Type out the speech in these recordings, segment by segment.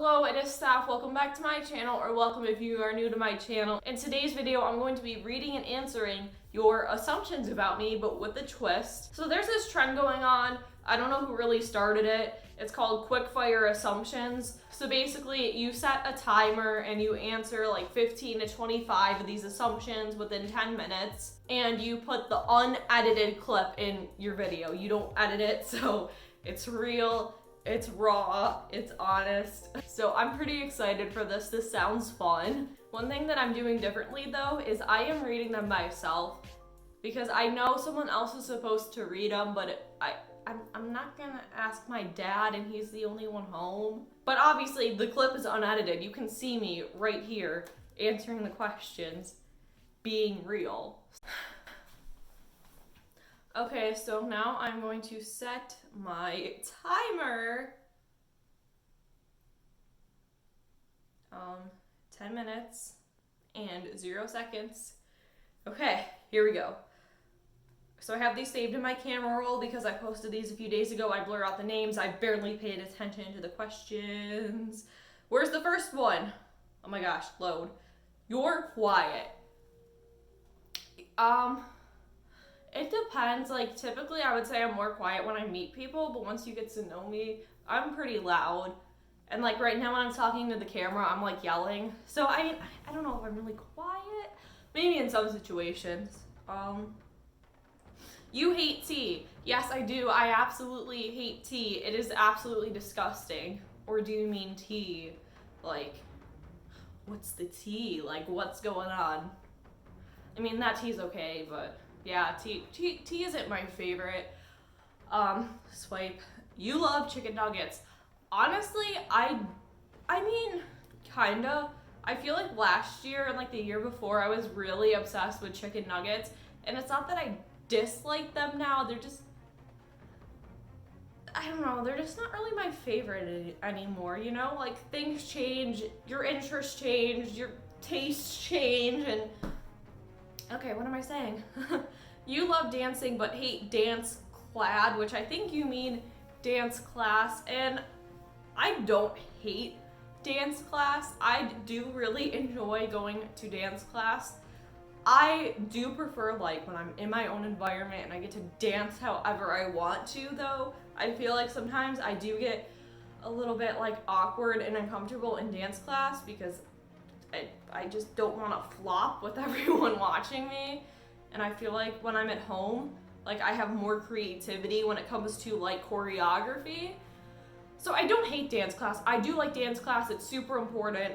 Hello, it is Steph. Welcome back to my channel, or welcome if you are new to my channel. In today's video, I'm going to be reading and answering your assumptions about me, but with a twist. So there's this trend going on. I don't know who really started it. It's called quickfire assumptions. So basically, you set a timer and you answer like 15 to 25 of these assumptions within 10 minutes, and you put the unedited clip in your video. You don't edit it, so it's real. It's raw, it's honest. So I'm pretty excited for this. This sounds fun. One thing that I'm doing differently though is I am reading them myself because I know someone else is supposed to read them, but I'm not gonna ask my dad and he's the only one home. But obviously the clip is unedited. You can see me right here answering the questions, being real. Okay, so now I'm going to set my timer. 10 minutes and 0 seconds. Okay, here we go. So I have these saved in my camera roll because I posted these a few days ago. I blur out the names. I barely paid attention to the questions. Where's the first one? Oh my gosh, load. You're quiet. It depends. Like, typically I would say I'm more quiet when I meet people, but once you get to know me, I'm pretty loud. And like right now when I'm talking to the camera, I'm like yelling. So I don't know if I'm really quiet. Maybe in some situations. You hate tea. Yes, I do. I absolutely hate tea. It is absolutely disgusting. Or do you mean tea? Like, what's the tea? Like, what's going on? I mean, that tea's okay, but yeah, tea isn't my favorite. Swipe. You love chicken nuggets. Honestly, I mean, kinda. I feel like last year and like the year before, I was really obsessed with chicken nuggets. And it's not that I dislike them now, they're just, I don't know, they're just not really my favorite anymore, you know? Like, things change, your interests change, your tastes change, and okay, what am I saying? You love dancing but hate dance clad, which I think you mean dance class, and I don't hate dance class. I do really enjoy going to dance class. I do prefer like when I'm in my own environment and I get to dance however I want to though. I feel like sometimes I do get a little bit like awkward and uncomfortable in dance class because I just don't want to flop with everyone watching me. And I feel like when I'm at home, like I have more creativity when it comes to like choreography. So I don't hate dance class. I do like dance class. It's super important,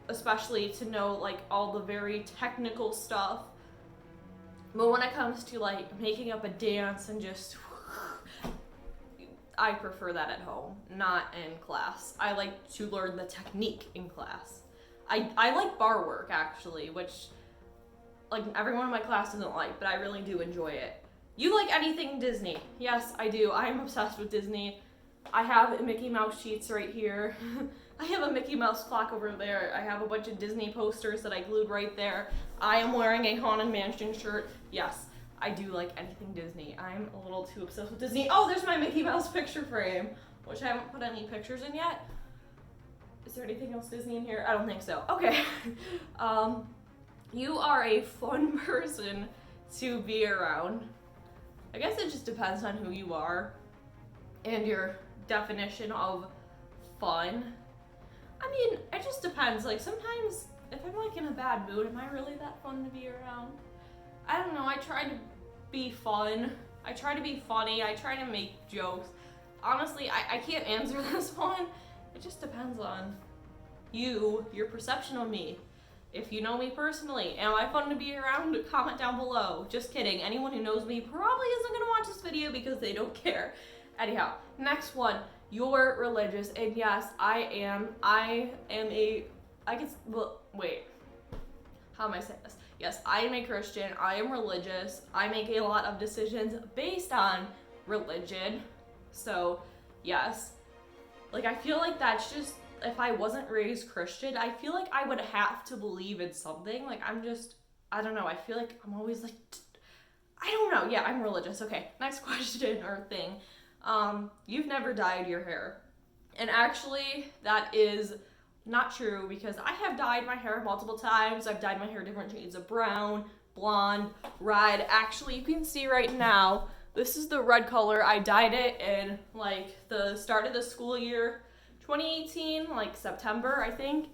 especially to know like all the very technical stuff. But when it comes to like making up a dance and just, I prefer that at home, not in class. I like to learn the technique in class. I like bar work actually, which like everyone in my class doesn't like, but I really do enjoy it. You like anything Disney? Yes, I do. I am obsessed with Disney. I have Mickey Mouse sheets right here. I have a Mickey Mouse clock over there. I have a bunch of Disney posters that I glued right there. I am wearing a Haunted Mansion shirt. Yes, I do like anything Disney. I'm a little too obsessed with Disney. Oh, there's my Mickey Mouse picture frame, which I haven't put any pictures in yet. Is there anything else Disney in here? I don't think so. Okay. You are a fun person to be around. I guess it just depends on who you are and your definition of fun. I mean, it just depends. Like sometimes if I'm like in a bad mood, am I really that fun to be around? I don't know. I try to be fun. I try to be funny. I try to make jokes. Honestly, I can't answer this one. It just depends on your perception of me. If you know me personally, am I fun to be around? Comment down below. Just kidding. Anyone who knows me probably isn't gonna watch this video because they don't care. Anyhow, next one. You're religious, and yes, I am. Wait. How am I saying this? Yes, I am a Christian. I am religious. I make a lot of decisions based on religion. So, yes. Like, I feel like that's just, if I wasn't raised Christian, I feel like I would have to believe in something. Like, I don't know. I feel like I'm always like, I don't know. Yeah, I'm religious. Okay, next question or thing. You've never dyed your hair. And actually, that is not true because I have dyed my hair multiple times. I've dyed my hair different shades of brown, blonde, red. Actually, you can see right now, this is the red color. I dyed it in like the start of the school year, 2018, like September, I think.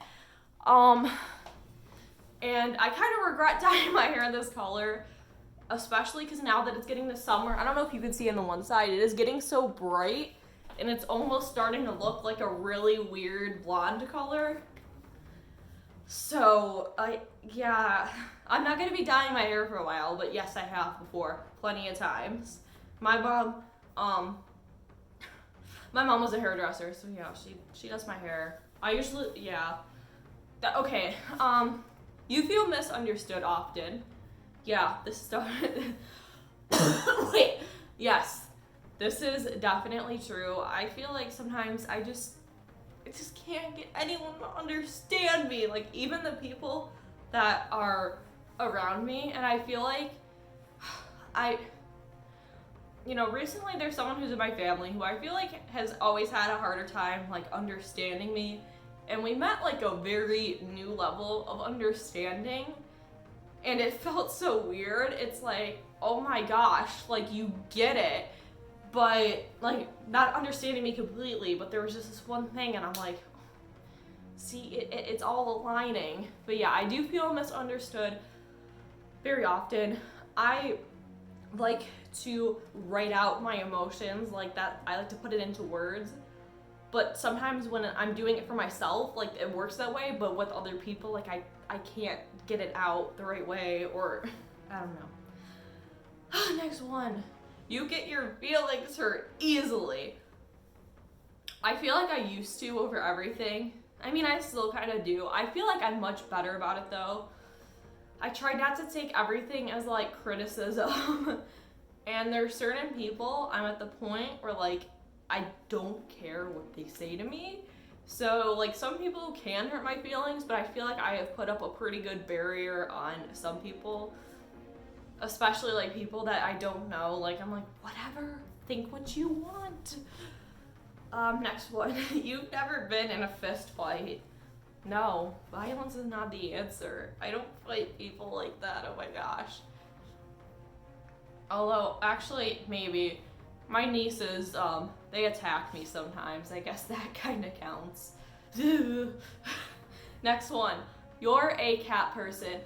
And I kind of regret dyeing my hair this color, especially because now that it's getting to summer, I don't know if you can see on the one side, it is getting so bright and it's almost starting to look like a really weird blonde color. So, yeah, I'm not going to be dyeing my hair for a while, but yes, I have before, plenty of times. My mom was a hairdresser, so yeah, she does my hair. I usually, yeah. Okay, you feel misunderstood often. Yeah, this stuff. Wait, yes, this is definitely true. I feel like sometimes I just can't get anyone to understand me. Like, even the people that are around me, and I feel like recently there's someone who's in my family who I feel like has always had a harder time, like, understanding me. And we met, like, a very new level of understanding. And it felt so weird. It's like, oh my gosh, like, you get it. But, like, not understanding me completely. But there was just this one thing, and I'm like, see, it's all aligning. But yeah, I do feel misunderstood very often. I like to write out my emotions like that. I like to put it into words. But sometimes when I'm doing it for myself, like, it works that way, but with other people, like, I can't get it out the right way, or I don't know. Next one. You get your feelings hurt easily. I feel like I used to over everything. I mean, I still kind of do. I feel like I'm much better about it, though. I try not to take everything as, like, criticism. And there's certain people, I'm at the point where, like, I don't care what they say to me. So, like, some people can hurt my feelings, but I feel like I have put up a pretty good barrier on some people. Especially, like, people that I don't know. Like, I'm like, whatever, think what you want. Next one. You've never been in a fist fight. No, violence is not the answer. I don't fight people like that, oh my gosh. Although, actually, maybe. My nieces, they attack me sometimes. I guess that kind of counts. Next one. You're a cat person.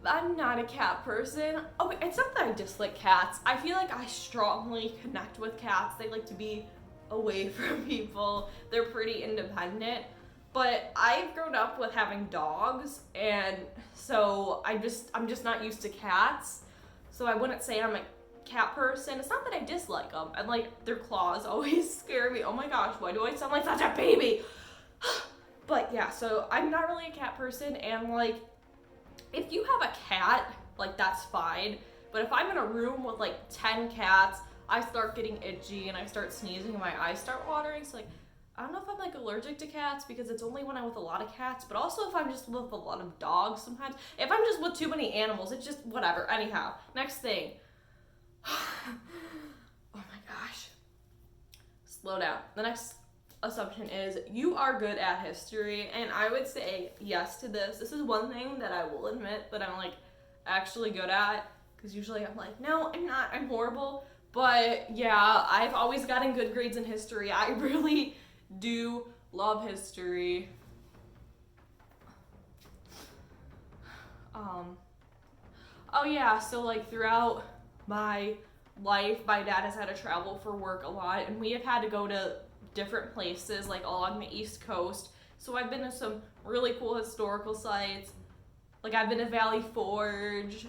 I'm not a cat person. Oh, it's not that I dislike cats. I feel like I strongly connect with cats. They like to be away from people. They're pretty independent. But I've grown up with having dogs, and so I'm just not used to cats. So I wouldn't say I'm a cat person. It's not that I dislike them. And, like, their claws always scare me. Oh my gosh, why do I sound like such a baby? But yeah, so I'm not really a cat person, and, like, if you have a cat, like, that's fine. But if I'm in a room with, like, 10 cats, I start getting itchy and I start sneezing and my eyes start watering. So, like, I don't know if I'm, like, allergic to cats because it's only when I'm with a lot of cats, but also if I'm just with a lot of dogs sometimes. If I'm just with too many animals, it's just whatever. Anyhow, next thing. Oh my gosh. Slow down. The next assumption is you are good at history, and I would say yes to this. This is one thing that I will admit that I'm, like, actually good at, because usually I'm like, no, I'm not, I'm horrible. But yeah, I've always gotten good grades in history. I really do love history. Oh yeah, so, like, throughout my life, my dad has had to travel for work a lot, and we have had to go to different places, like, along the East Coast. So I've been to some really cool historical sites. Like, I've been to Valley Forge.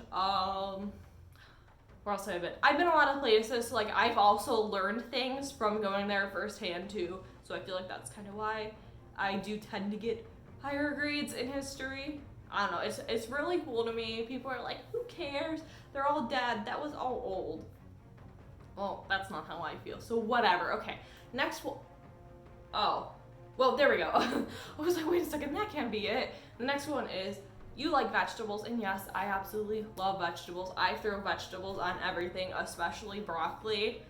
Where else have I been? I've been a lot of places, so, like, I've also learned things from going there firsthand too. So I feel like that's kind of why I do tend to get higher grades in history. I don't know, it's really cool to me. People are like, who cares? They're all dead. That was all old. Well, that's not how I feel. So whatever. Okay, next one. Oh, well, there we go. I was like, wait a second, that can't be it. The next one is, you like vegetables, and yes, I absolutely love vegetables. I throw vegetables on everything, especially broccoli.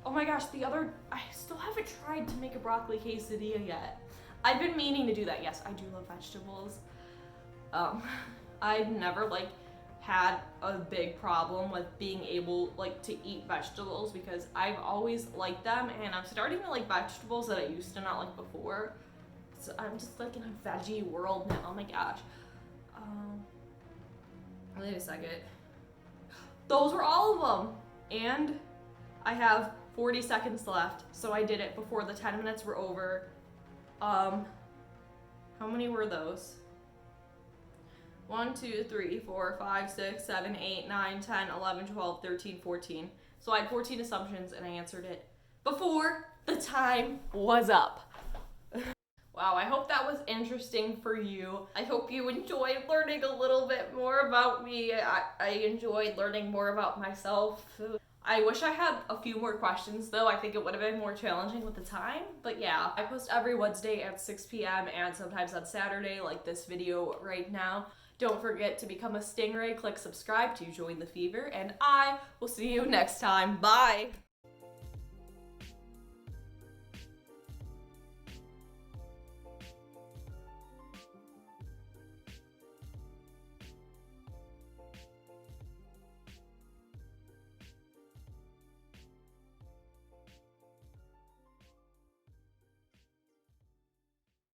Oh my gosh, I still haven't tried to make a broccoli quesadilla yet. I've been meaning to do that. Yes, I do love vegetables. I've never like had a big problem with being able like to eat vegetables because I've always liked them, and I'm starting to like vegetables that I used to not like before. So I'm just like in a veggie world now. Oh my gosh. Wait a second. Those were all of them. And I have 40 seconds left, so I did it before the 10 minutes were over. How many were those? 1, 2, 3, 4, 5, 6, 7, 8, 9, 10, 11, 12, 13, 14. So I had 14 assumptions and I answered it before the time was up. Wow, I hope that was interesting for you. I hope you enjoyed learning a little bit more about me. I enjoyed learning more about myself. I wish I had a few more questions though. I think it would have been more challenging with the time. But yeah, I post every Wednesday at 6 p.m. and sometimes on Saturday, like this video right now. Don't forget to become a Stingray, click subscribe to join the fever, and I will see you next time. Bye!